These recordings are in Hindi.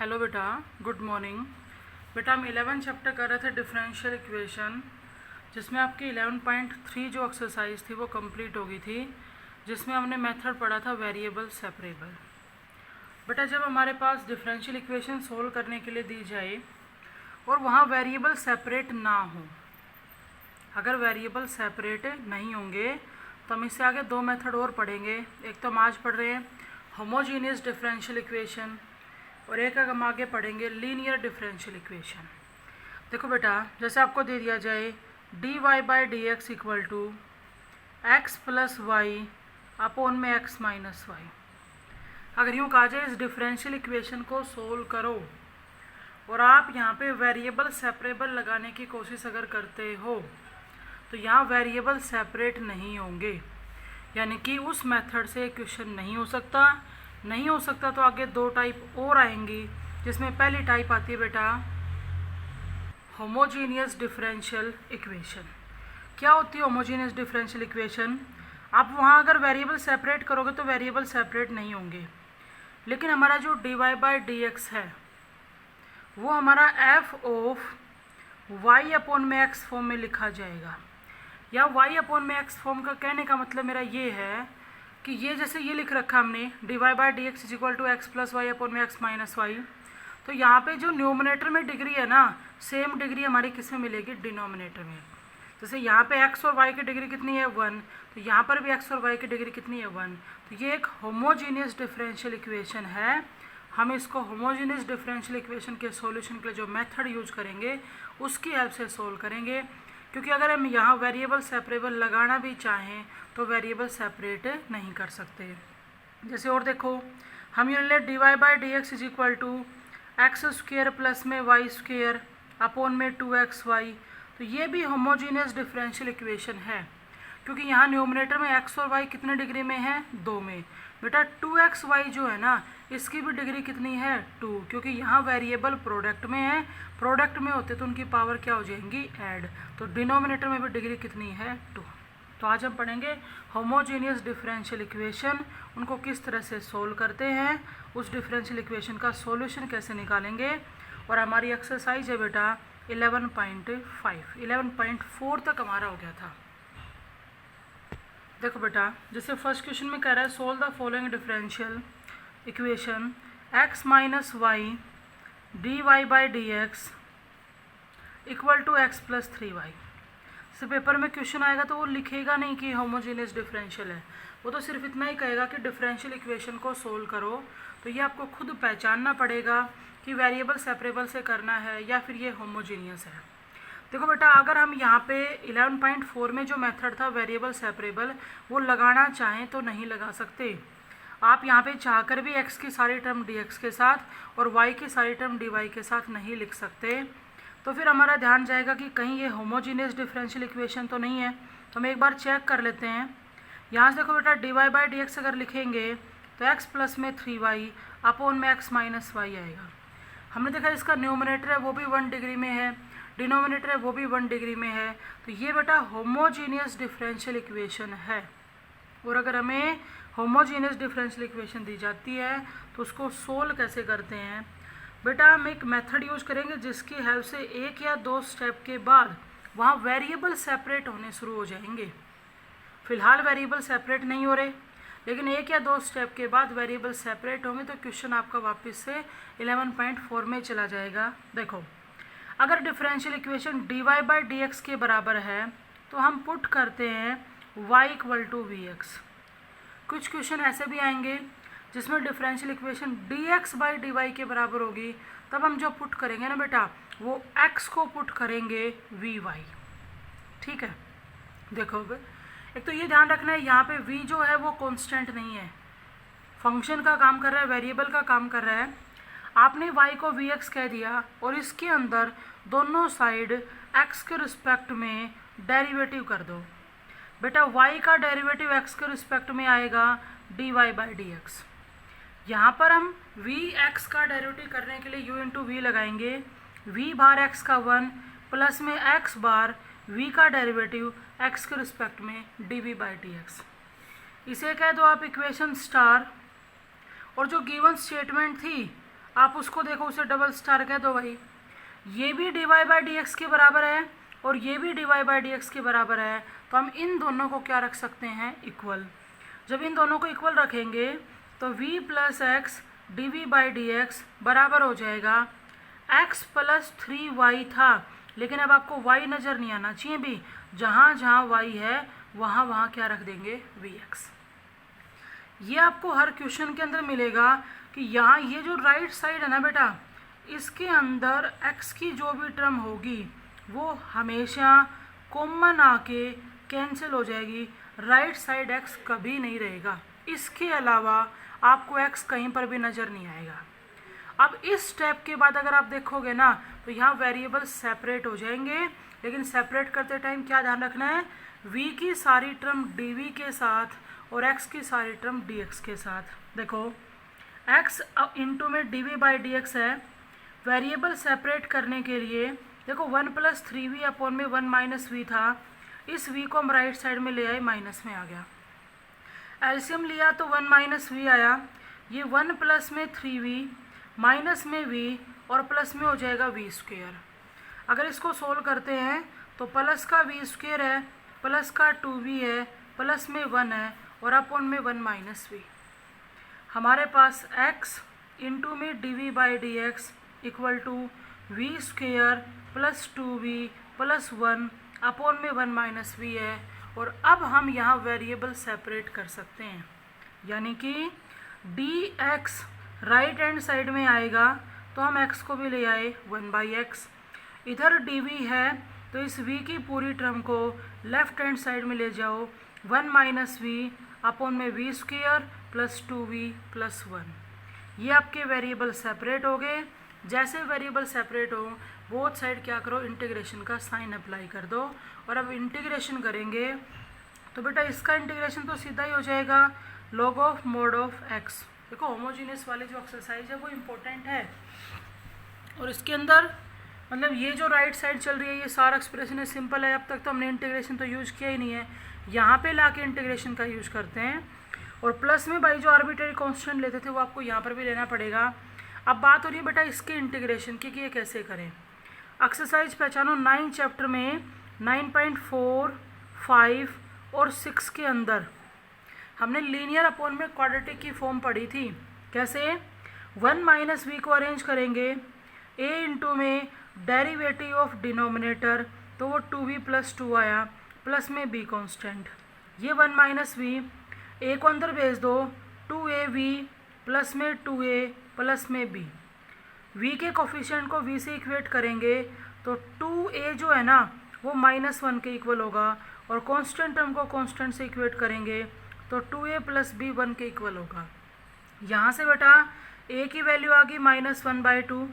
हेलो बेटा, गुड मॉर्निंग। बेटा हम 11 चैप्टर कर रहे थे डिफरेंशियल इक्वेशन, जिसमें आपकी 11.3 जो एक्सरसाइज थी वो कंप्लीट हो गई थी, जिसमें हमने मेथड पढ़ा था वेरिएबल सेपरेबल। बेटा जब हमारे पास डिफरेंशियल इक्वेशन सोल्व करने के लिए दी जाए और वहाँ वेरिएबल सेपरेट ना हो, अगर वेरिएबल सेपरेट नहीं होंगे तो हम इससे आगे दो मेथड और पढ़ेंगे। एक तो हम आज पढ़ रहे हैं होमोजीनियस डिफरेंशियल इक्वेशन, और एक हम आगे पढ़ेंगे लीनियर डिफरेंशियल इक्वेशन। देखो बेटा, जैसे आपको दे दिया जाए dy by d x equal to x plus y upon में x माइनस वाई। अगर यूँ कहा जाए इस डिफरेंशियल इक्वेशन को सोल्व करो और आप यहाँ पे वेरिएबल सेपरेबल लगाने की कोशिश अगर करते हो तो यहाँ वेरिएबल सेपरेट नहीं होंगे, यानी कि उस मेथड से क्वेश्चन नहीं हो सकता तो आगे दो टाइप और आएंगी, जिसमें पहली टाइप आती है बेटा होमोजीनियस डिफरेंशियल इक्वेशन। क्या होती है होमोजीनियस डिफरेंशियल इक्वेशन? आप वहाँ अगर वेरिएबल सेपरेट करोगे तो वेरिएबल सेपरेट नहीं होंगे, लेकिन हमारा जो dy बाई डी एक्स है वो हमारा f ऑफ y अपॉन में x फॉर्म में लिखा जाएगा। या y अपॉन में x फॉर्म का कहने का मतलब मेरा ये है कि ये जैसे ये लिख रखा हमने dy by d x is equal to x plus y upon में x माइनस वाई, तो यहाँ पे जो न्यूमरेटर में डिग्री है ना, सेम डिग्री हमारी किस में मिलेगी? डिनोमिनेटर में। जैसे यहाँ पे x और y की डिग्री कितनी है? 1, तो यहाँ पर भी x और y की डिग्री कितनी है? 1। तो ये एक होमोजीनियस डिफरेंशियल इक्वेशन है। हम इसको होमोजीनियस डिफरेंशियल इक्वेशन के सॉल्यूशन के लिए जो मेथड यूज करेंगे उसकी हेल्प से सोल्व करेंगे, क्योंकि अगर हम यहाँ वेरिएबल सेपरेबल लगाना भी चाहें तो वेरिएबल सेपरेट नहीं कर सकते। जैसे और देखो, हम ये ले dy by d x is equal to x square plus में वाई स्क्वेयर अपॉन में 2xy, तो ये भी होमोजीनियस डिफरेंशियल इक्वेशन है, क्योंकि यहाँ न्यूमरेटर में x और y कितने डिग्री में है? 2 में। बेटा 2xy जो है ना, इसकी भी डिग्री कितनी है? 2, क्योंकि यहाँ वेरिएबल प्रोडक्ट में है, प्रोडक्ट में होते तो उनकी पावर क्या हो जाएंगी? ऐड, तो डिनोमिनेटर में भी डिग्री कितनी है? 2। तो आज हम पढ़ेंगे होमोजीनियस डिफरेंशियल इक्वेशन, उनको किस तरह से सोल्व करते हैं, उस डिफरेंशियल इक्वेशन का सॉल्यूशन कैसे निकालेंगे। और हमारी एक्सरसाइज है बेटा 11.5, 11.4 तक हमारा हो गया था। देखो बेटा, जैसे फर्स्ट क्वेश्चन में कह रहा है solve the following differential equation x minus y d y by d x equal to x plus 3y। से पेपर में क्वेश्चन आएगा तो वो लिखेगा नहीं कि होमोजीनियस डिफरेंशियल है, वो तो सिर्फ इतना ही कहेगा कि डिफरेंशियल इक्वेशन को सोल्व करो। तो ये आपको खुद पहचानना पड़ेगा कि वेरिएबल सेपरेबल से करना है या फिर ये होमोजीनियस है। देखो बेटा, अगर हम यहाँ पे 11.4 में जो मेथड था वेरिएबल सेपरेबल वो लगाना चाहें तो नहीं लगा सकते। आप यहाँ पे चाहकर भी x की सारी टर्म dx के साथ और y की सारी टर्म dy के साथ नहीं लिख सकते, तो फिर हमारा ध्यान जाएगा कि कहीं ये होमोजीनियस डिफरेंशियल इक्वेशन तो नहीं है। तो हम एक बार चेक कर लेते हैं। यहाँ से देखो बेटा, dy बाई डी एक्स अगर लिखेंगे तो x प्लस में 3y अपोन में x माइनस वाई आएगा। हमने देखा इसका न्यूमरेटर है वो भी 1 डिग्री में है, डिनोमिनेटर है वो भी 1 डिग्री में है, तो ये बेटा होमोजीनियस डिफरेंशियल इक्वेशन है। और अगर हमें होमोजीनियस डिफरेंशियल इक्वेशन दी जाती है तो उसको सोल्व कैसे करते हैं? बेटा हम एक मेथड यूज करेंगे जिसकी हेल्प से एक या दो स्टेप के बाद वहाँ वेरिएबल सेपरेट होने शुरू हो जाएंगे। फिलहाल वेरिएबल सेपरेट नहीं हो रहे, लेकिन एक या दो स्टेप के बाद वेरिएबल सेपरेट होंगे तो क्वेश्चन आपका वापस से 11.4 में चला जाएगा। देखो, अगर differential equation dy by d x के बराबर है तो हम पुट करते हैं y equal to v x. कुछ क्वेश्चन ऐसे भी आएंगे जिसमें differential equation dx by d y के बराबर होगी, तब हम जो पुट करेंगे ना बेटा वो x को पुट करेंगे वी वाई। ठीक है, देखो एक तो ये ध्यान रखना है यहाँ पे v जो है वो कांस्टेंट नहीं है, फंक्शन का काम कर रहा है, वेरिएबल का काम कर रहा है। आपने y को vx कह दिया और इसके अंदर दोनों साइड x के रिस्पेक्ट में डेरिवेटिव कर दो। बेटा y का डेरिवेटिव x के रिस्पेक्ट में आएगा dy बाई डी एक्स। यहाँ पर हम vx का डेरिवेटिव करने के लिए u इंटू वी लगाएंगे, v बार x का 1 प्लस में x बार v का डेरिवेटिव x के रिस्पेक्ट में dv बाई डी एक्स। इसे कह दो आप इक्वेशन स्टार। और जो गिवन स्टेटमेंट थी आप उसको देखो, उसे डबल स्टार कह दो भाई। ये भी dy बाई डी एक्स के बराबर है और ये भी dy बाई डी एक्स के बराबर है, तो हम इन दोनों को क्या रख सकते हैं, इक्वल। जब इन दोनों को इक्वल रखेंगे तो v plus x d v by d x बराबर हो जाएगा x प्लस 3y था, लेकिन अब आपको y नज़र नहीं आना चाहिए भी, जहाँ जहाँ y है वहाँ वहाँ क्या रख देंगे, vx। ये आपको हर क्वेश्चन के अंदर मिलेगा कि यहाँ ये जो राइट साइड है ना बेटा, इसके अंदर x की जो भी टर्म होगी वो हमेशा कॉमन आके कैंसिल हो जाएगी, राइट साइड x कभी नहीं रहेगा। इसके अलावा आपको x कहीं पर भी नज़र नहीं आएगा। अब इस स्टेप के बाद अगर आप देखोगे ना तो यहाँ वेरिएबल सेपरेट हो जाएंगे, लेकिन सेपरेट करते टाइम क्या ध्यान रखना है, v की सारी टर्म dv के साथ और x की सारी टर्म dx के साथ। देखो x इंटू में dv बाई डी एक्स है, वेरिएबल सेपरेट करने के लिए देखो 1 प्लस 3v अपॉन में 1 माइनस वी था, इस v को हम राइट साइड में ले आए, माइनस में आ गया। एलसीएम लिया तो 1 माइनस वी आया, ये 1 प्लस में 3v माइनस में v और प्लस में हो जाएगा v स्क्वेयर। अगर इसको सोल्व करते हैं तो प्लस का v स्क्वेयर है, प्लस का 2v है, प्लस में 1 है और अपॉन में 1 माइनस वी। हमारे पास x इंटू में dv by d x equal to v square plus 2v plus 1 upon में 1 माइनस वी है। और अब हम यहाँ वेरिएबल सेपरेट कर सकते हैं, यानी कि dx राइट हैंड साइड में आएगा तो हम x को भी ले आए 1 बाई एक्स, इधर dv है तो इस v की पूरी टर्म को लेफ्ट हैंड साइड में ले जाओ, 1 माइनस वी अपॉन में v square plus 2v plus 1। ये आपके वेरिएबल सेपरेट हो गए। जैसे वेरिएबल सेपरेट हो बोथ साइड क्या करो, इंटीग्रेशन का साइन अप्लाई कर दो। और अब इंटीग्रेशन करेंगे तो बेटा इसका इंटीग्रेशन तो सीधा ही हो जाएगा log of mod of x। देखो होमोजीनियस वाली जो एक्सरसाइज है वो इम्पोर्टेंट है, और इसके अंदर मतलब ये जो राइट साइड चल रही है ये सारा एक्सप्रेशन है, सिंपल है। अब तक तो हमने इंटीग्रेशन तो यूज़ किया ही नहीं है, यहाँ पे लाके इंटीग्रेशन का यूज़ करते हैं। और प्लस में भाई जो आर्बिट्रेरी कांस्टेंट लेते थे वो आपको यहाँ पर भी लेना पड़ेगा। अब बात हो रही है बेटा इसके इंटीग्रेशन की कि ये कैसे करें। एक्सरसाइज पहचानो 9 चैप्टर में 9.4, 5 और 6 के अंदर हमने लीनियर अपॉन में क्वाड्रेटिक की फॉर्म पढ़ी थी। कैसे, 1 माइनस वी को अरेंज करेंगे a इंटू में डेरिवेटिव ऑफ डिनोमिनेटर तो वो 2v प्लस 2 आया, प्लस में b कांस्टेंट, ये 1 माइनस वी, a को अंदर भेज दो 2av प्लस में 2a प्लस में b। v के कोफिशिएंट को v से इक्वेट करेंगे तो 2a जो है ना वो -1 के इक्वल होगा, और कांस्टेंट टर्म को कांस्टेंट से इक्वेट करेंगे तो 2a प्लस b 1 के इक्वल होगा। यहाँ से बेटा a की वैल्यू आ गई -1/2,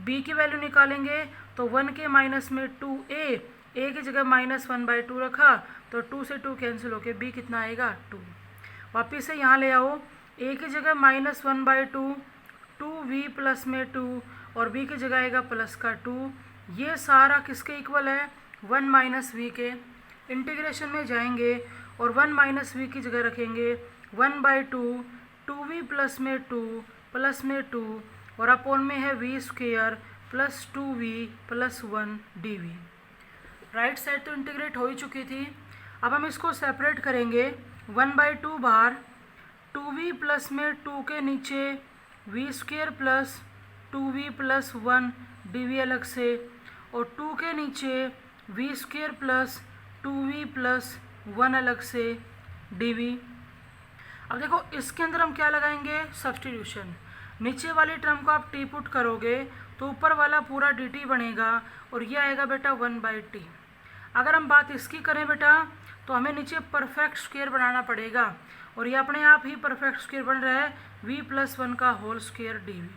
b की वैल्यू निकालेंगे तो 1 के माइनस में 2a, a की जगह -1/2 रखा तो 2 से 2 कैंसिल होके b कितना आएगा 2। वापिस से यहाँ ले आओ, a की जगह -1/2, 2v प्लस में 2 और b की जगह आएगा प्लस का 2। ये सारा किसके इक्वल है, 1 माइनस वी के। इंटीग्रेशन में जाएंगे और 1 माइनस वी की जगह रखेंगे 1/2, 2v प्लस में 2 प्लस में 2 और अपॉन में है v square plus 2v plus 1 dv। Right side तो इंटीग्रेट हो ही चुकी थी। अब हम इसको सेपरेट करेंगे, 1/2 बाहर, 2v प्लस में 2 के नीचे v square plus 2v plus 1 dv अलग से, और 2 के नीचे v square plus 2v plus 1 अलग से dv। अब देखो इसके अंदर हम क्या लगाएंगे, सब्स्टिट्यूशन। नीचे वाली टर्म को आप t पुट करोगे तो ऊपर वाला पूरा dt बनेगा और ये आएगा बेटा 1/t। अगर हम बात इसकी करें बेटा तो हमें नीचे परफेक्ट स्क्वायर बनाना पड़ेगा, और ये अपने आप ही परफेक्ट स्क्वायर बन रहा है v प्लस 1 का होल स्क्वायर dv।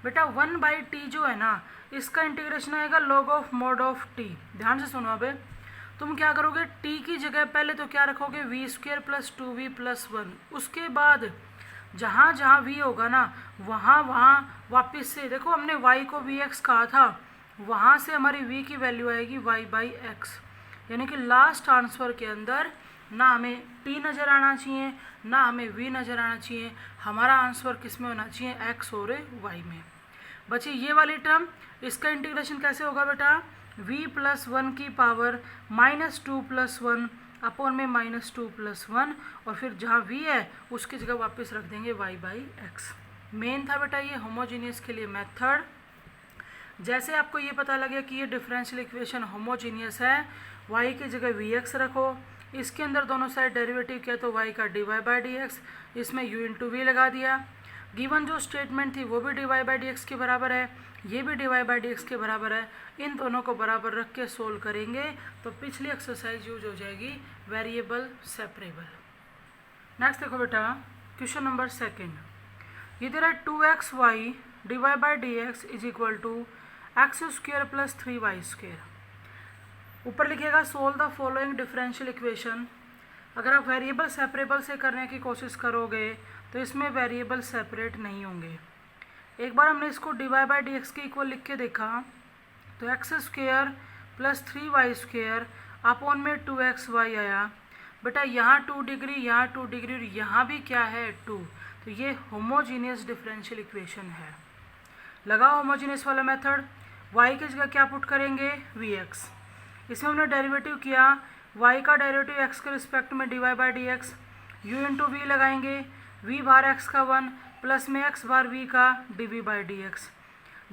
बेटा 1/t जो है ना इसका इंटीग्रेशन आएगा log of mod of t। ध्यान से सुनो, अबे तुम क्या करोगे, t की जगह पहले तो क्या रखोगे, v square plus 2v plus 1। उसके बाद जहाँ जहाँ v होगा ना वहाँ वहाँ वापस से देखो हमने y को vx कहा था, वहाँ से हमारी v की वैल्यू आएगी y/x, यानी कि लास्ट आंसर के अंदर ना हमें t नज़र आना चाहिए, ना हमें v नज़र आना चाहिए। हमारा आंसर किस में होना चाहिए, x और y में। बची ये वाली टर्म, इसका इंटीग्रेशन कैसे होगा बेटा, v प्लस 1 की पावर -2 प्लस 1 अपॉन में -2 प्लस 1, और फिर जहाँ v है उसकी जगह वापस रख देंगे y बाई एक्स। मेन था बेटा ये होमोजीनियस के लिए मेथड। जैसे आपको ये पता लगे कि ये डिफरेंशियल इक्वेशन होमोजीनियस है, y की जगह vx रखो, इसके अंदर दोनों साइड डेरिवेटिव किया तो y का dy बाई डी एक्स, इसमें u इंटू वी लगा दिया। गिवन जो स्टेटमेंट थी वो भी dy बाई डी एक्स के बराबर है, ये भी dy बाई डी एक्स के बराबर है। इन दोनों को बराबर रख के सोल्व करेंगे तो पिछली एक्सरसाइज यूज हो जाएगी वेरिएबल सेपरेबल। नेक्स्ट देखो बेटा क्वेश्चन नंबर सेकेंड, इधर है 2xy dy by d x is equal to x square plus 3y square. ऊपर लिखिएगा solve the following differential equation. अगर आप वेरिएबल सेपरेबल से करने की कोशिश करोगे तो इसमें वेरिएबल सेपरेट नहीं होंगे। एक बार हमने इसको dy बाई डी एक्स के इक्वल लिख के देखा तो x square plus 3y square upon में 2xy आया। बेटा यहाँ 2 डिग्री, यहाँ 2 डिग्री और यहाँ भी क्या है 2, तो ये होमोजीनियस डिफरेंशियल इक्वेशन है। लगा होमोजीनियस वाला मेथड। y की जगह क्या पुट करेंगे, vx। इसमें हमने डेरिवेटिव किया, y का डेरिवेटिव x के रिस्पेक्ट में dy by d x, u into v लगाएंगे, v बार x का 1 प्लस में x बार v का dv बाई डी एक्स।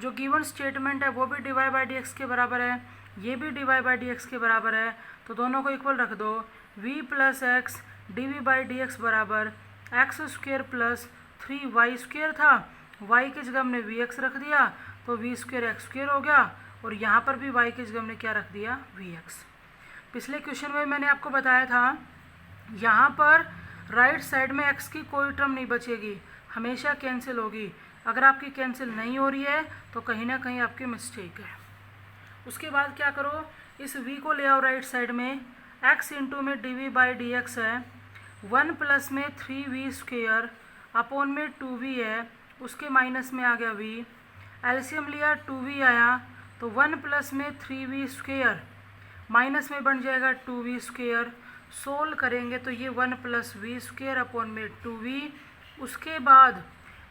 जो गिवन स्टेटमेंट है वो भी dy बाई डी एक्स के बराबर है, ये भी dy बाई डी एक्स के बराबर है, तो दोनों को इक्वल रख दो। v plus x dv by d x बराबर x square plus 3y square था, y की जगह हमने vx रख दिया तो v स्क्वेयर एक्स स्क्वेयर हो गया, और यहाँ पर भी y की जगह हमने क्या रख दिया, vx। पिछले क्वेश्चन में मैंने आपको बताया था यहाँ पर राइट साइड में x की कोई टर्म नहीं बचेगी, हमेशा कैंसिल होगी। अगर आपकी कैंसिल नहीं हो रही है तो कहीं ना कहीं आपकी मिस्टेक है। उसके बाद क्या करो, इस v को ले आओ राइट साइड में, x इंटू में dv बाई डी एक्स है, 1 प्लस में 3v स्क्वेयर अपॉन में 2v है, उसके माइनस में आ गया v, एलसीएम लिया 2v आया तो 1 प्लस में 3v स्क्वेयर माइनस में बन जाएगा 2v स्क्वेयर। सोल्व करेंगे तो ये 1 प्लस वी स्क्वेयर अपॉन में 2v। उसके बाद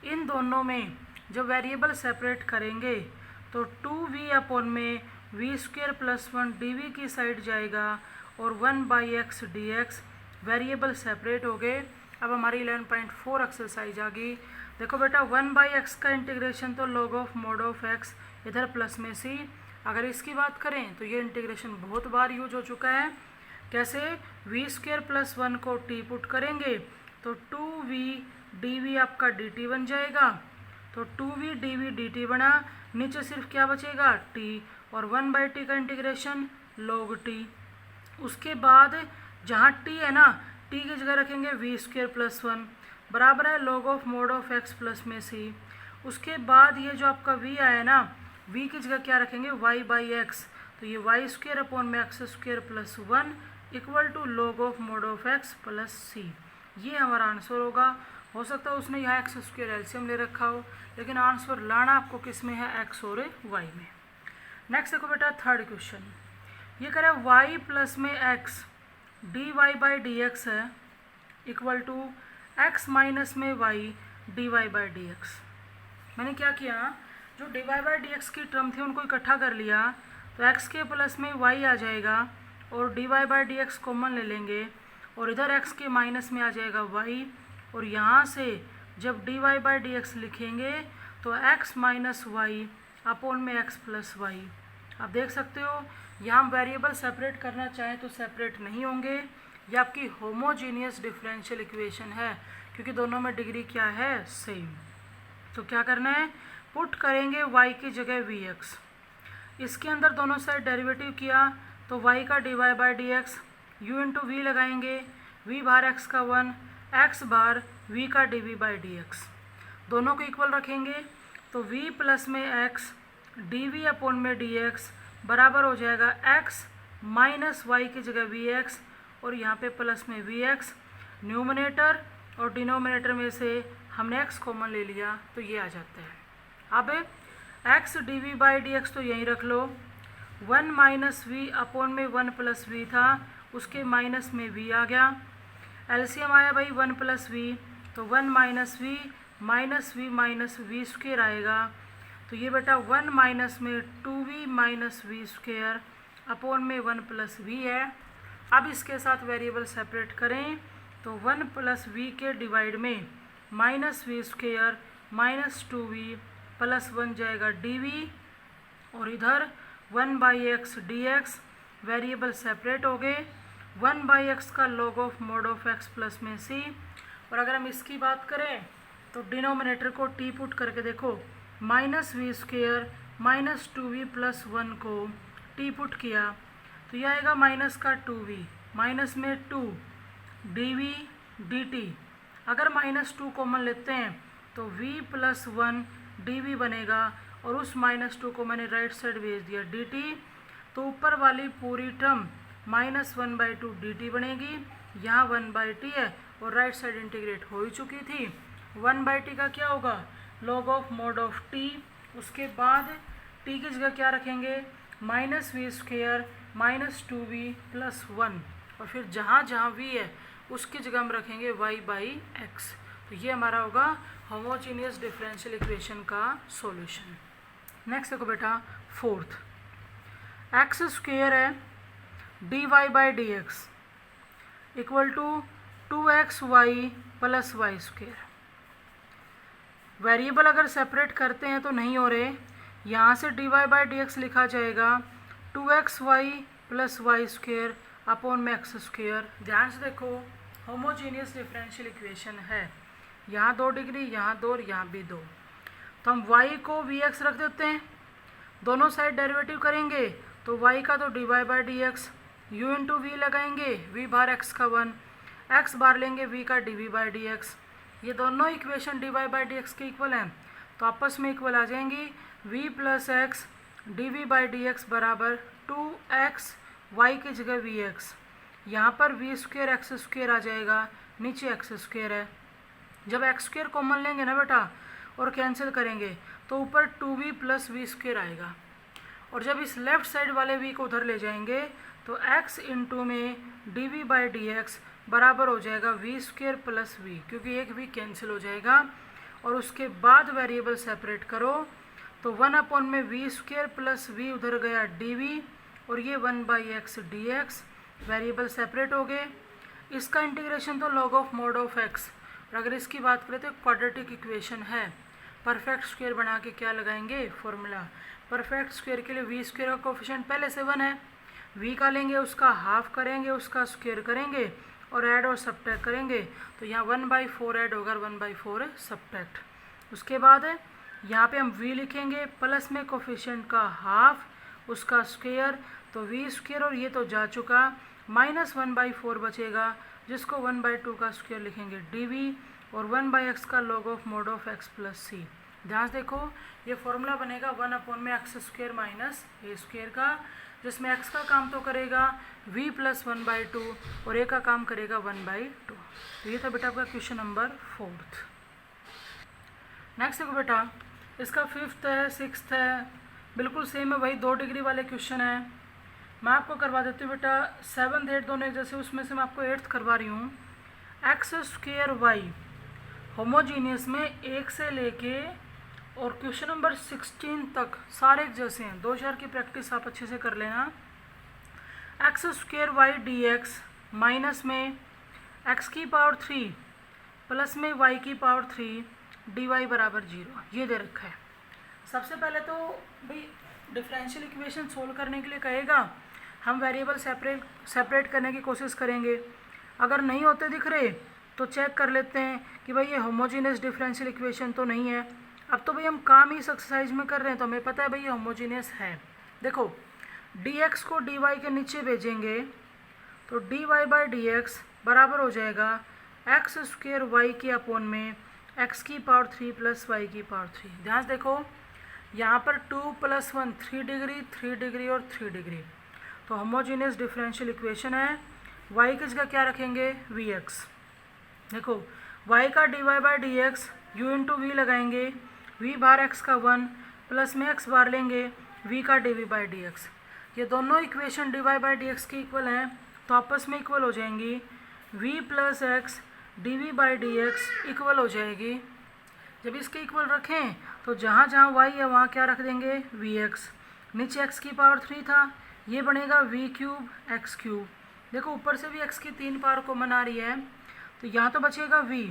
इन दोनों में जब वेरिएबल सेपरेट करेंगे तो 2v अपॉन में वी स्क्वेयर प्लस 1 dv की साइड जाएगा और 1 by x d x, variable separate हो गए। अब हमारी 11.4 एक्सरसाइज आ गई। देखो बेटा 1 बाई एक्स का इंटीग्रेशन तो log of mod of x, इधर प्लस में सी। अगर इसकी बात करें तो ये इंटीग्रेशन बहुत बार यूज हो चुका है। कैसे, वी स्क्वेयर प्लस 1 को टी पुट करेंगे तो 2v dv आपका dt बन जाएगा, तो 2v dv dt बना, नीचे सिर्फ क्या बचेगा t, और 1 बाई टी का इंटीग्रेशन log t। उसके बाद जहाँ t है ना, t की जगह रखेंगे वी स्क्वेयर प्लस 1 बराबर है log of mod of x plus में c। उसके बाद ये जो आपका v आया ना, v की जगह क्या रखेंगे y बाई एक्स, तो ये वाई स्क्वेयर अपॉन में x square plus 1 equal to log of mod of x plus c. ये हमारा आंसर होगा। हो सकता है उसने यहाँ एक्स स्क्वेयर एलसीएम ले रखा हो, लेकिन आंसर लाना आपको किस में है, एक्स और वाई में। नेक्स्ट देखो बेटा थर्ड क्वेश्चन, ये कह रहा है वाई प्लस में x d y by d x है इक्वल टू एक्स माइनस में y d y by d x. मैंने क्या किया, जो d y by d x की टर्म थी उनको इकट्ठा कर लिया, तो एक्स के प्लस में वाई आ जाएगा और d y by d x common ले लेंगे, और इधर एक्स के माइनस में आ जाएगा वाई, और यहाँ से जब d y by d x लिखेंगे तो एक्स माइनस वाई अपॉन में एक्स प्लस वाई। आप देख सकते हो यहाँ हम वेरिएबल सेपरेट करना चाहें तो सेपरेट नहीं होंगे। ये आपकी होमोजीनियस डिफरेंशियल इक्वेशन है क्योंकि दोनों में डिग्री क्या है, सेम। तो क्या करना है, पुट करेंगे y की जगह vx। इसके अंदर दोनों साइड डेरिवेटिव किया तो y का dy by d x, u into v लगाएंगे, v बार x का 1, x बार v का dv बाई डी एक्स। दोनों को इक्वल रखेंगे तो v प्लस में x dv अपॉन में dx बराबर हो जाएगा x माइनस वाई की जगह vx, और यहाँ पे प्लस में vx। न्यूमरेटर और डिनोमिनेटर में से हमने x कॉमन ले लिया तो ये आ जाता है। अब x dv by d x तो यहीं रख लो, 1 माइनस वी अपॉन में 1 प्लस वी था, उसके माइनस में v आ गया। एलसीएम आया भाई 1 प्लस वी, तो 1 minus v minus v square आएगा। तो ये बेटा 1 माइनस में 2v minus v square upon में 1 प्लस वी है। अब इसके साथ वेरिएबल सेपरेट करें तो 1 प्लस वी के डिवाइड में minus v square minus 2v plus 1 जाएगा dv, और इधर 1/x dx वेरिएबल सेपरेट हो गए। 1/x का log of mod of x plus में c, और अगर हम इसकी बात करें तो डिनोमिनेटर को t पुट करके देखो, minus v square minus 2v plus 1 को t पुट किया तो यह आएगा माइनस का 2v माइनस में 2 dv dt। अगर माइनस 2 कॉमन लेते हैं तो v प्लस 1 dv बनेगा, और उस माइनस 2 को मैंने राइट साइड भेज दिया dt, तो ऊपर वाली पूरी टर्म माइनस 1/2 dt बनेगी। यहाँ 1/t है और राइट साइड इंटीग्रेट हो ही चुकी थी। 1/t का क्या होगा, log of mod of t, उसके बाद t की जगह क्या रखेंगे, minus v square minus 2v plus 1, और फिर जहाँ जहाँ v है उसकी जगह हम रखेंगे y/x। तो ये हमारा होगा होमोजीनियस डिफरेंशियल इक्वेशन का सॉल्यूशन। नेक्स्ट देखो बेटा फोर्थ, एक्स स्क्वेयर है dy/dx equal to 2xy plus y square. Variable अगर सेपरेट करते हैं तो नहीं हो रहे, यहाँ से dy/dx लिखा जाएगा 2xy plus y square upon में एक्स स्क्वेयर। ध्यान से देखो होमोजीनियस डिफरेंशियल इक्वेशन है, यहाँ 2 डिग्री, यहाँ 2 और यहाँ भी 2, तो हम y को vx रख देते हैं, दोनों साइड डेरिवेटिव करेंगे तो y का तो dy/dx, u इंटू वी लगाएंगे, v बार x का 1, x बार लेंगे v का dv/dx। ये दोनों इक्वेशन dy/dx के इक्वल हैं तो आपस में इक्वल आ जाएंगी। v प्लस एक्स dv/dx बराबर 2x, y की जगह vx, यहाँ पर v स्क्वेयर एक्स स्क्वेयर आ जाएगा, नीचे एक्स स्क्वेयर है। जब एक्स स्क्वेयर कॉमन लेंगे ना बेटा और कैंसिल करेंगे तो ऊपर 2v प्लस वी स्क्वेयर आएगा, और जब इस लेफ्ट साइड वाले v को उधर ले जाएंगे तो x इंटू में dv/dx बराबर हो जाएगा v स्क्वेयर प्लस v, क्योंकि एक v कैंसिल हो जाएगा। और उसके बाद वेरिएबल सेपरेट करो तो 1 अपॉन में v स्क्वेयर प्लस v उधर गया dv, और ये 1/x dx वेरिएबल सेपरेट हो गए। इसका इंटीग्रेशन तो log of mod of x, और अगर इसकी बात करें तो क्वाड्रेटिक इक्वेशन है। परफेक्ट स्क्वायर बना के क्या लगाएंगे, फॉर्मूला। परफेक्ट स्क्वायर के लिए वी स्क्वायर का कोफिशिएंट पहले से 1 है, वी का लेंगे उसका हाफ करेंगे, उसका स्क्वायर करेंगे और ऐड और सब्ट्रैक्ट करेंगे, तो यहाँ 1/4 ऐड होगा, 1/4 सब्ट्रैक्ट। उसके बाद यहाँ पे हम v लिखेंगे, प्लस में कोफिशिएंट का हाफ, उसका स्क्वायर, तो v स्क्वायर और ये तो जा चुका, माइनस 1/4 बचेगा, जिसको 1/2 का स्क्वायर लिखेंगे dv, और 1/x का log of mod of x plus c। ध्यान से देखो ये फॉर्मूला बनेगा 1 अपॉन में एक्स स्क्वायर माइनस ए स्क्वायर का, जिसमें x का काम तो करेगा v प्लस 1/2 और a का काम करेगा 1/2। तो ये था बेटा आपका क्वेश्चन नंबर 4। नेक्स्ट देखो बेटा इसका 5th है, 6th है, बिल्कुल सेम है, वही 2 डिग्री वाले क्वेश्चन है। मैं आपको करवा देती हूँ बेटा 7th 8th दोनों जैसे, उसमें से मैं आपको 8th करवा रही हूँ। एक्स स्क्वेयर वाई होमोजीनियस में 1 से लेके और क्वेश्चन नंबर 16 तक सारे एक जैसे हैं, 2-4 की प्रैक्टिस आप अच्छे से कर लेना। X square y d x minus में एक्स की पावर 3 प्लस में वाई की पावर 3 डी वाई बराबर 0, ये दे रखा है। सबसे पहले तो भाई डिफरेंशियल इक्वेशन सोल्व करने के लिए कहेगा हम वेरिएबल सेपरेट करने की कोशिश करेंगे। अगर नहीं होते दिख रहे तो चेक कर लेते हैं कि भाई ये होमोजीनियस डिफरेंशियल इक्वेशन तो नहीं है। अब तो भाई हम काम ही इस एक्सरसाइज में कर रहे हैं तो हमें पता है भाई ये होमोजीनियस है। देखो dx को dy के नीचे भेजेंगे तो dy/dx बराबर हो जाएगा एक्स स्क्वेयर वाई के अपॉन में x की पावर 3 प्लस वाई की पावर 3। ध्यान से देखो यहाँ पर 2 + 1 3 डिग्री, 3 डिग्री और 3 डिग्री, तो होमोजीनियस डिफरेंशियल इक्वेशन है। y की जगह क्या रखेंगे vx। देखो y का dy/dx u इंटू वी लगाएंगे, v बार x का 1 प्लस में x बार लेंगे v का dv/dx। ये दोनों इक्वेशन dy/dx के इक्वल हैं। तो आपस में इक्वल हो जाएंगी। v plus x d v by d x equal हो जाएगी। जब इसके इक्वल रखें तो जहाँ जहाँ y है वहाँ क्या रख देंगे vx। नीचे x की पावर 3 था, ये बनेगा v क्यूब x क्यूब। देखो ऊपर से भी x की 3 पावर कॉमन आ रही है, तो यहाँ तो बचेगा v,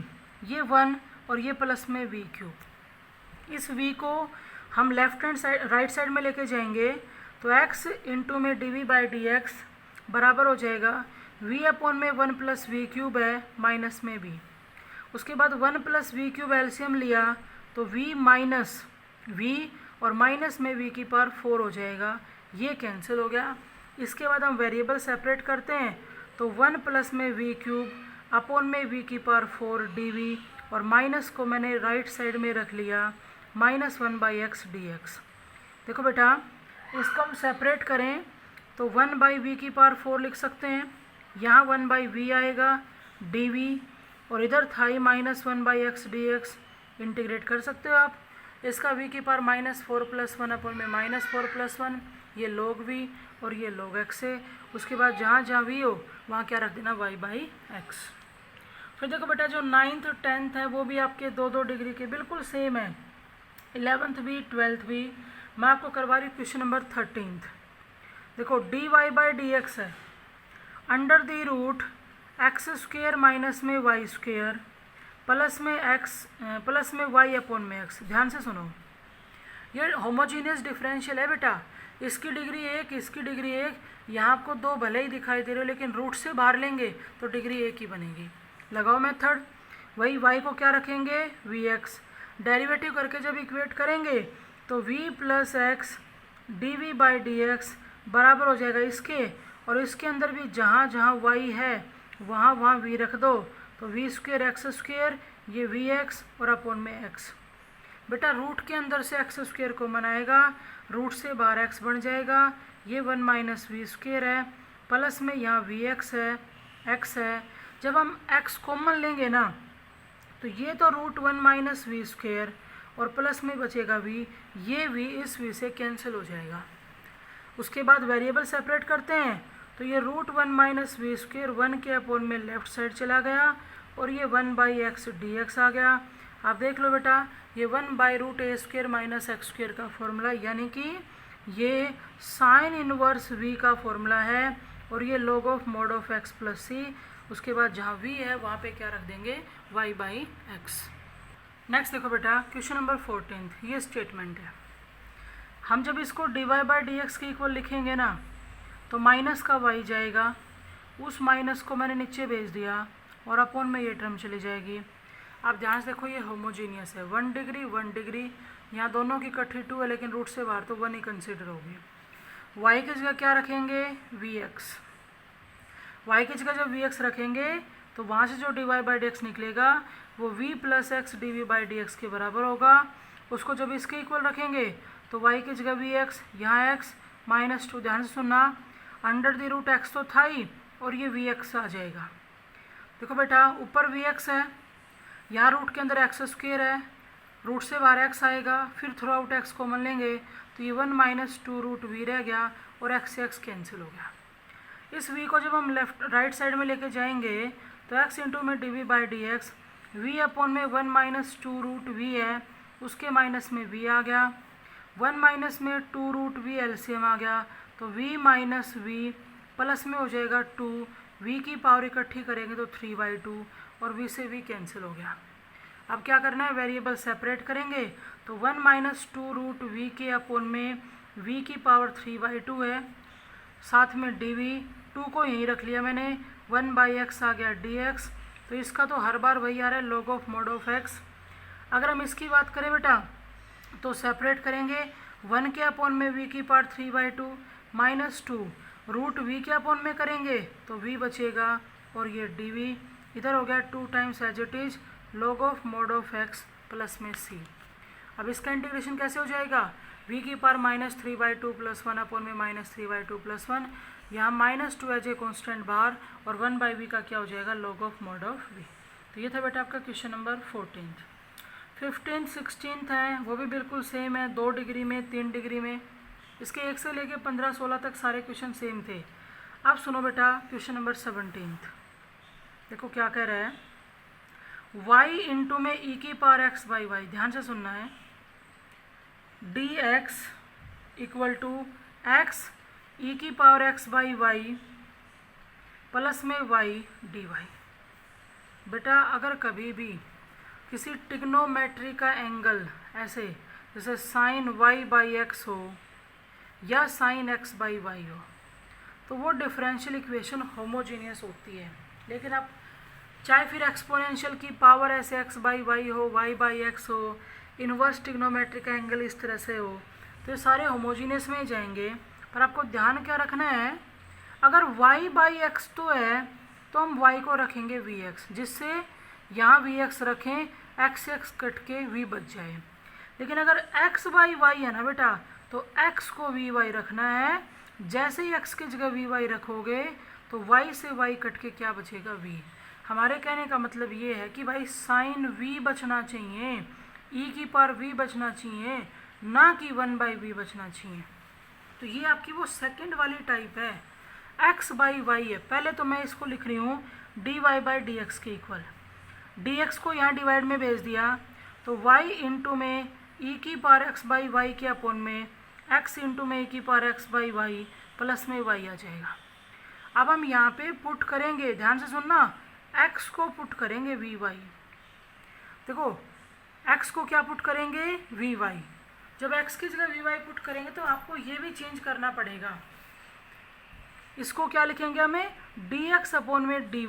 ये 1 और ये प्लस में v क्यूब। इस v को हम left hand side right side में लेके जाएंगे तो x इंटू में d v by d x बराबर हो जाएगा v अपॉन में 1 प्लस वी क्यूब है माइनस में v। उसके बाद 1 प्लस वी क्यूब एलसीएम लिया तो v माइनस v और माइनस में v की पावर 4 हो जाएगा, ये कैंसिल हो गया। इसके बाद हम वेरिएबल सेपरेट करते हैं तो 1 प्लस में v क्यूब अपॉन में v की पावर 4 dv और माइनस को मैंने राइट साइड में रख लिया minus 1 by x d x. देखो बेटा इसको हम सेपरेट करें तो 1 बाई वी की पावर 4 लिख सकते हैं, यहाँ 1 बाई वी आएगा dv और इधर था ही minus 1 by x d x, integrate कर सकते हो आप। इसका v की पावर माइनस 4 प्लस 1 अपॉन में माइनस 4 प्लस 1, ये log v और ये log x है। उसके बाद जहाँ जहाँ v हो वहाँ क्या रख देना y बाई एक्स। फिर देखो बेटा जो 9th 10th है वो भी आपके 2-2 डिग्री के बिल्कुल सेम है। 11th भी 12th भी। मैं आपको करवा रही क्वेश्चन नंबर 13th। देखो d y by d x है under the root x square minus में वाई स्क्वेयर प्लस में वाई अपॉन में एक्स। ध्यान से सुनो, ये होमोजीनियस डिफरेंशियल है बेटा, इसकी डिग्री 1 इसकी डिग्री 1। यहाँ आपको 2 भले ही दिखाई दे रहे हो लेकिन रूट से बाहर लेंगे तो डिग्री 1 ही बनेगी। लगाओ मेथड, वही y को क्या रखेंगे vx, डेरिवेटिव करके जब इक्वेट करेंगे तो v plus x d v by d x बराबर हो जाएगा इसके, और इसके अंदर भी जहाँ जहाँ y है वहाँ वहाँ v रख दो तो v स्क्वेयर एक्स स्क्वेयर, ये vx और अपॉन में x। बेटा रूट के अंदर से एक्स स्क्वेयर कॉमन आएगा, रूट से बाहर x बन जाएगा, ये 1 माइनस वी स्क्वेयर है प्लस में यहाँ vx है x है। जब हम x कॉमन लेंगे ना तो ये तो रूट 1 माइनस वी स्क्वेयर और प्लस में बचेगा v, ये v इस v से कैंसिल हो जाएगा। उसके बाद वेरिएबल सेपरेट करते हैं तो ये रूट 1 माइनस वी स्क्वेयर 1 के अपॉन में लेफ्ट साइड चला गया और ये 1 बाई एक्स डी एक्स आ गया। आप देख लो बेटा ये 1 by root a square minus x square का फॉर्मूला, यानी कि ये साइन इनवर्स v का फॉर्मूला है और ये log of mod of x plus c। उसके बाद जहाँ v है वहाँ पे क्या रख देंगे y बाई एक्स। नेक्स्ट देखो बेटा क्वेश्चन नंबर 14th, ये स्टेटमेंट है। हम जब इसको d y by d x के इक्वल लिखेंगे ना तो माइनस का y जाएगा, उस माइनस को मैंने नीचे भेज दिया और अपॉन में ये टर्म चली जाएगी। आप ध्यान से देखो ये होमोजीनियस है, 1 डिग्री 1 डिग्री, यहाँ दोनों की इकट्ठी 2 है लेकिन रूट से बाहर तो 1 ही कंसिडर होगी। y की जगह क्या रखेंगे vx, y की जगह जब vx रखेंगे तो वहाँ से जो d y by d x निकलेगा वो v plus x d v by d x के बराबर होगा। उसको जब इसके इक्वल रखेंगे तो y की जगह vx, यहाँ x माइनस 2, ध्यान से सुनना, अंडर द रूट x तो था ही और ये vx आ जाएगा। देखो बेटा ऊपर vx है, यहाँ रूट के अंदर एक्स स्क्वेयर है, रूट से बाहर x आएगा, फिर थ्रू आउट x कॉमन लेंगे तो ये 1 माइनस 2 रूट v रह गया और x से x कैंसिल हो गया। इस v को जब हम लेफ्ट राइट साइड में लेके जाएंगे तो x इंटू में d v by d x, v upon में 1 माइनस 2 रूट v है, उसके माइनस में v आ गया, 1 माइनस में 2 रूट v एलसीएम आ गया तो v माइनस v प्लस में हो जाएगा 2, v की पावर इकट्ठी करेंगे तो 3/2 और v से v कैंसिल हो गया। अब क्या करना है, वेरिएबल सेपरेट करेंगे तो 1 माइनस 2 रूट v के अपॉन में v की पावर 3/2 है, साथ में dv, 2 को यहीं रख लिया मैंने, 1 बाई एक्स आ गया dx, तो इसका तो हर बार वही आ रहा है log of mod of x। अगर हम इसकी बात करें बेटा तो सेपरेट करेंगे, 1 के अपॉन में v की पावर 3/2 माइनस 2 रूट v के अपॉन में करेंगे तो v बचेगा और ये dv इधर हो गया 2 times as it is log of mod of x plus में c। अब इसका इंटीग्रेशन कैसे हो जाएगा, v की पावर माइनस 3/2 प्लस 1 अपॉन में माइनस 3/2 प्लस 1, यहाँ माइनस 2 एज ए कॉन्स्टेंट बाहर और 1 बाई वी का क्या हो जाएगा log of mod of v। तो ये था बेटा आपका question number 14th। 15th 16th है वो भी बिल्कुल सेम है, 2 डिग्री में 3 डिग्री में। इसके 1 से लेके 15 16 तक सारे क्वेश्चन सेम थे। अब सुनो बेटा क्वेश्चन नंबर 17। देखो क्या कह रहा है, y इंटू में e की पावर x बाई वाई, ध्यान से सुनना है, dx equal to x e की power x by y plus में y dy। बेटा अगर कभी भी किसी ट्रिग्नोमेट्री का एंगल ऐसे जैसे साइन y बाई एक्स हो या साइन x बाई वाई हो तो वो डिफरेंशियल इक्वेशन होमोजीनियस होती है। लेकिन अब चाहे फिर एक्सपोनेंशियल की पावर ऐसे x बाई वाई हो, y बाई एक्स हो, इन्वर्स ट्रिग्नोमेट्री का एंगल इस तरह से हो, तो ये सारे होमोजीनियस में ही जाएंगे। पर आपको ध्यान क्या रखना है, अगर y बाई एक्स तो है तो हम y को रखेंगे vx, जिससे यहाँ vx रखें, x कट के v बच जाए। लेकिन अगर x बाई वाई है ना बेटा, तो x को vy रखना है। जैसे ही x की जगह vy रखोगे तो y से y कट के क्या बचेगा, v। हमारे कहने का मतलब ये है कि भाई साइन v बचना चाहिए, e की पावर v बचना चाहिए, ना कि 1 बाई वी बचना चाहिए। तो ये आपकी वो सेकंड वाली टाइप है, x बाई वाई है। पहले तो मैं इसको लिख रही हूँ dy बाई डी एक्स के इक्वल, dx को यहाँ डिवाइड में भेज दिया तो y इंटू में e की पावर x बाई वाई के अपोन में x इंटू में e की power x by y plus में y आ जाएगा। अब हम यहाँ पे पुट करेंगे, ध्यान से सुनना, x को पुट करेंगे vy। देखो x को क्या पुट करेंगे, vy। जब x की जगह vy पुट करेंगे तो आपको ये भी चेंज करना पड़ेगा। इसको क्या लिखेंगे हमें, dx अपॉन में dy,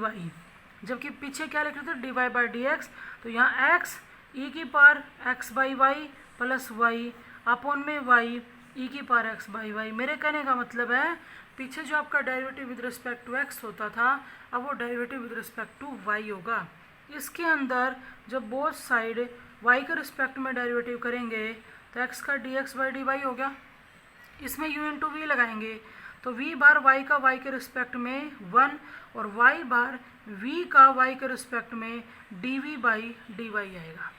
जबकि पीछे क्या लिख रहे थे, dy बाई dx। तो यहाँ x e की power x by y plus y upon में y e की पावर x बाई वाई। मेरे कहने का मतलब है पीछे जो आपका derivative with respect to x होता था, अब वो derivative with respect to y होगा। इसके अंदर जब बोथ साइड y के रिस्पेक्ट में डेरिवेटिव करेंगे तो x का dx बाई dy हो गया। इसमें u इंटू वी लगाएंगे तो v बार y का y के रिस्पेक्ट में 1 और y बार v का y के रिस्पेक्ट में dv बाई dy आएगा।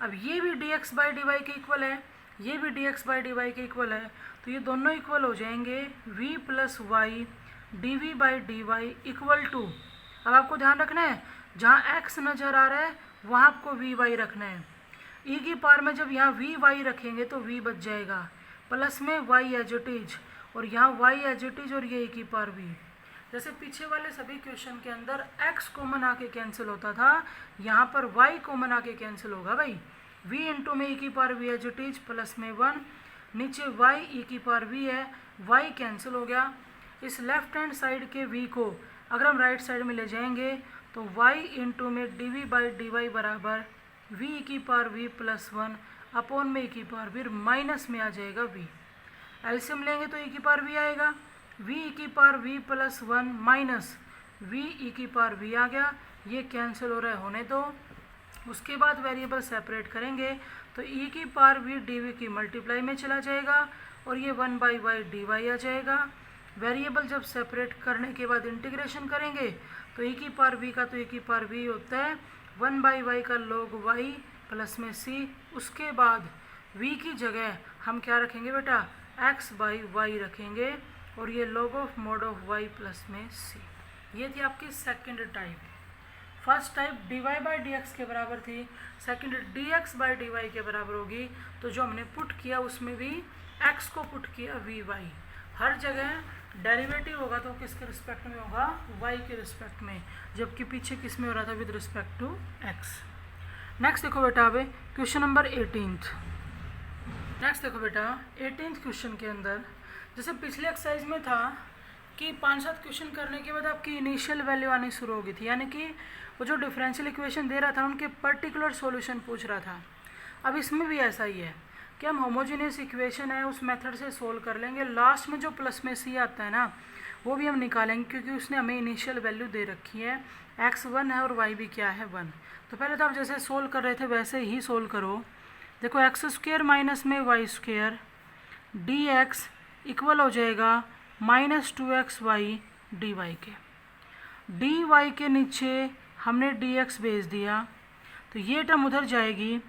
अब ये भी dx बाई dy के इक्वल है, ये भी dx बाई dy के इक्वल है, तो ये दोनों इक्वल हो जाएंगे v plus y dv by dy equal to. अब आपको ध्यान रखना है जहाँ x नज़र आ रहा है वहाँ आपको vy रखना है। e की पावर में जब यहाँ vy रखेंगे तो v बच जाएगा, प्लस में y एज इट इज, और यहाँ y एज इट इज और ये e की पावर v। जैसे पीछे वाले सभी क्वेश्चन के अंदर x कॉमन आके कैंसिल होता था, यहाँ पर y कॉमन आके कैंसिल होगा भाई। v इंटू में e की power v as it is plus में 1, नीचे y e की पावर v है, y कैंसिल हो गया। इस लेफ्ट हैंड साइड के v को अगर हम राइट साइड में ले जाएंगे तो y इंटू में dv बाई dy बराबर v e की पावर v प्लस 1 अपॉन में e की पावर v माइनस में आ जाएगा v। एलसीएम लेंगे तो e की पावर v आएगा, v e की power v plus 1 minus v e की पावर v आ गया। ये कैंसिल हो रहा है, होने दो। उसके बाद वेरिएबल सेपरेट करेंगे तो e की पावर v dv की मल्टीप्लाई में चला जाएगा और ये 1 बाई वाई डी वाई आ जाएगा। वेरिएबल जब सेपरेट करने के बाद इंटीग्रेशन करेंगे तो e की पावर v का तो e की पावर v होता है 1 बाई वाई का log y प्लस में c। उसके बाद v की जगह हम क्या रखेंगे बेटा, x बाई वाई रखेंगे और ये log of mod of y plus में c। ये थी आपकी second type. First type dy by dx के बराबर थी, सेकंड dx बाई dy के बराबर होगी। तो जो हमने पुट किया उसमें भी x को पुट किया vy। हर जगह डेरिवेटिव होगा तो किसके रिस्पेक्ट में होगा, y के रिस्पेक्ट में, जबकि पीछे किस में हो रहा था, with respect to x। Next देखो बेटा अब क्वेश्चन नंबर 18। नेक्स्ट देखो बेटा 18th क्वेश्चन के अंदर जैसे पिछले एक्सरसाइज में था कि 5-7 क्वेश्चन करने के बाद आपकी इनिशियल वैल्यू आनी शुरू हो गई थी, यानी कि वो जो डिफरेंशियल इक्वेशन दे रहा था उनके पर्टिकुलर सॉल्यूशन पूछ रहा था। अब इसमें भी ऐसा ही है कि हम होमोजेनियस इक्वेशन है उस मेथड से सोल्व कर लेंगे। लास्ट में जो प्लस में c आता है ना वो भी हम निकालेंगे, क्योंकि उसने हमें इनिशियल वैल्यू दे रखी है, x 1 है और y भी क्या है 1। तो पहले तो आप जैसे सोल्व कर रहे थे वैसे ही सोल्व करो। देखो एक्स स्क्वेयर माइनस में y square d x equal हो जाएगा minus 2x y d y के। डी वाई के नीचे हमने डी एक्स भेज दिया तो ये टर्म उधर जाएगी,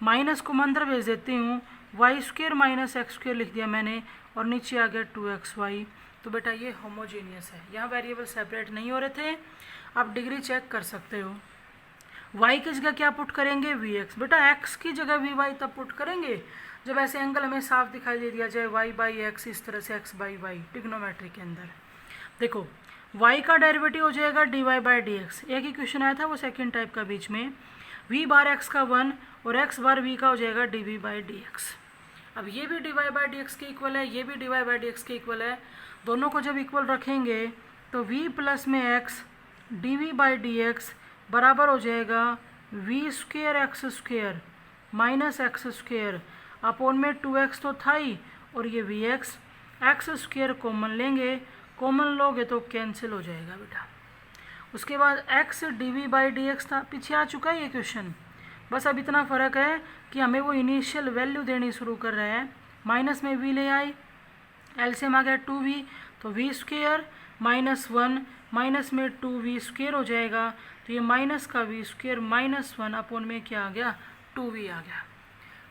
माइनस को मैं अंदर भेज देती हूँ y square minus x square लिख दिया मैंने और नीचे आ गया 2xy। तो बेटा ये होमोजीनियस है, यहाँ वेरिएबल सेपरेट नहीं हो रहे थे। आप डिग्री चेक कर सकते हो। y की जगह क्या पुट करेंगे vx, बेटा x की जगह vy तब पुट करेंगे जब ऐसे एंगल हमें साफ दिखाई दे दिया जाए y बाई एक्स, इस तरह से x बाई वाई ट्रिग्नोमेट्री के अंदर। देखो y का डेरिवेटिव हो जाएगा dy बाई डी एक्स, एक ही क्वेश्चन आया था वो सेकेंड टाइप का बीच में, v बार x का 1 और x बार v का हो जाएगा dv बाई डी एक्स। अब ये भी dy बाई डी एक्स के इक्वल है, ये भी dy बाई डी एक्स के इक्वल है, दोनों को जब इक्वल रखेंगे तो v प्लस में x dv by d x बराबर हो जाएगा v square x square minus x square upon में 2x तो था ही और ये वी एक्स स्क्वेयर कॉमन लेंगे, कॉमन लोगे तो कैंसिल हो जाएगा बेटा। उसके बाद x dv by d x था, पीछे आ चुका है ये क्वेश्चन, बस अब इतना फ़र्क है कि हमें वो इनिशियल वैल्यू देनी शुरू कर रहा है। माइनस में v ले आए, एलसीएम आ गया 2v, तो v स्क्वेयर माइनस 1 माइनस में 2v स्क्वेयर हो जाएगा, तो ये माइनस का v स्क्वेयर माइनस 1 अपॉन में क्या आ गया 2v आ गया।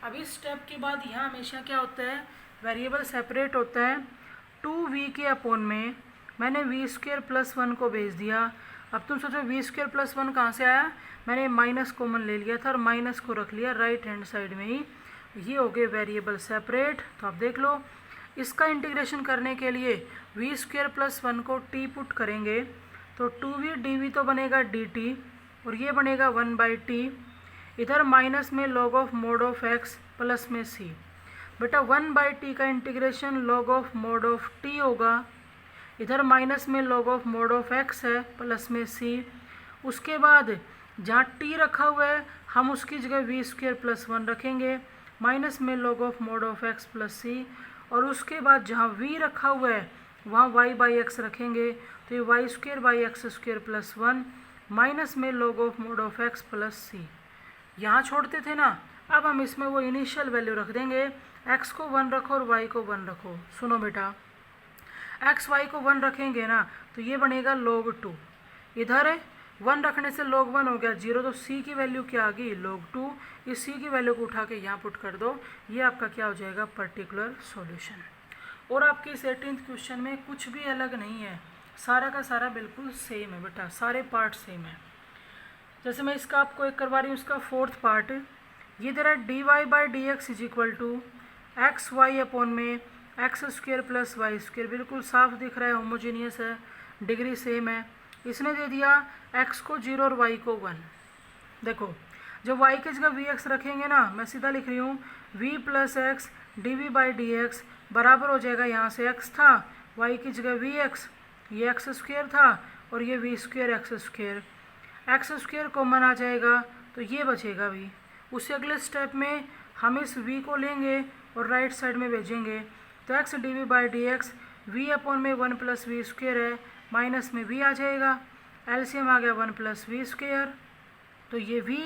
अब इस स्टेप के बाद यहाँ हमेशा क्या होता है, वेरिएबल सेपरेट होता है। 2v के अपॉन में मैंने v स्क्वेयर प्लस 1 को भेज दिया। अब तुम सोचो v स्क्वेयर प्लस 1 कहाँ से आया, मैंने माइनस कॉमन ले लिया था और माइनस को रख लिया राइट हैंड साइड में ही, ये हो गए वेरिएबल सेपरेट। तो आप देख लो इसका इंटीग्रेशन करने के लिए v स्क्वेयर प्लस 1 को t पुट करेंगे तो 2v dv तो बनेगा dt और ये बनेगा 1 बाई टी, इधर माइनस में log of mod of x plus में c। बेटा 1 बाई टी का integration log of mod of t होगा, इधर माइनस में log of mod of x है प्लस में c। उसके बाद जहाँ t रखा हुआ है हम उसकी जगह v स्क्वेयर प्लस 1 रखेंगे, माइनस में log of mod of x plus c, और उसके बाद जहाँ v रखा हुआ है वहाँ y बाई एक्स रखेंगे, तो ये y square by x square plus 1 माइनस में log of mod of x plus c। यहाँ छोड़ते थे ना, अब हम इसमें वो इनिशियल वैल्यू रख देंगे, x को 1 रखो और y को 1 रखो। सुनो बेटा, x y को 1 रखेंगे ना तो ये बनेगा log 2, इधर 1 रखने से log 1 हो गया 0, तो c की वैल्यू क्या आ गई log 2। इस c की वैल्यू को उठा के यहाँ पुट कर दो, ये आपका क्या हो जाएगा पर्टिकुलर सॉल्यूशन। और आपके इस 18th क्वेश्चन में कुछ भी अलग नहीं है, सारा का सारा बिल्कुल सेम है बेटा, सारे पार्ट सेम है। जैसे मैं इसका आपको एक करवा रही हूँ, इसका फोर्थ पार्ट ये दे रहा है d y by d x is equal to x y upon में x square plus y square, बिल्कुल साफ दिख रहा है, होमोजीनियस है, डिग्री सेम है। इसने दे दिया x को 0 और y को 1। देखो जब y की जगह vx रखेंगे ना, मैं सीधा लिख रही हूँ v plus x d v by d x बराबर हो जाएगा, यहाँ से x था, y की जगह vx, ये एक्स स्क्वेयर था और ये v square x square common आ जाएगा तो ये बचेगा v। उससे अगले स्टेप में हम इस v को लेंगे और राइट साइड में भेजेंगे, तो x d v by d x v upon में 1 प्लस वी स्क्वेयर है, माइनस में v आ जाएगा, एलसीएम आ गया 1 प्लस वी स्क्वेयर, तो ये v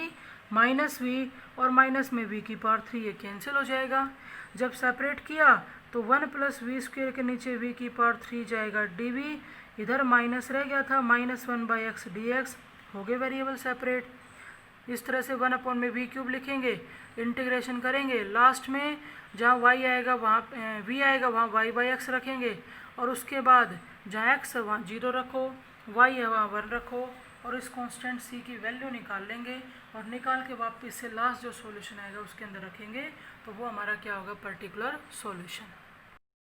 माइनस v और माइनस में v की पावर 3 ये कैंसिल हो जाएगा। जब सेपरेट किया तो 1 प्लस वी स्क्वेयर के नीचे v की पावर 3 जाएगा dv, इधर माइनस रह गया था minus 1 by x d x, हो गए वेरिएबल सेपरेट। इस तरह से 1 अपॉन में v क्यूब लिखेंगे, इंटीग्रेशन करेंगे, लास्ट में जहाँ y आएगा वहाँ v आएगा वहाँ y बाई एक्स रखेंगे, और उसके बाद जहाँ x है वहाँ 0 रखो, y है वहाँ 1 रखो, और इस कांस्टेंट c की वैल्यू निकाल लेंगे और निकाल के वापस से लास्ट जो सॉल्यूशन आएगा उसके अंदर रखेंगे, तो वो हमारा क्या होगा पर्टिकुलर सॉल्यूशन।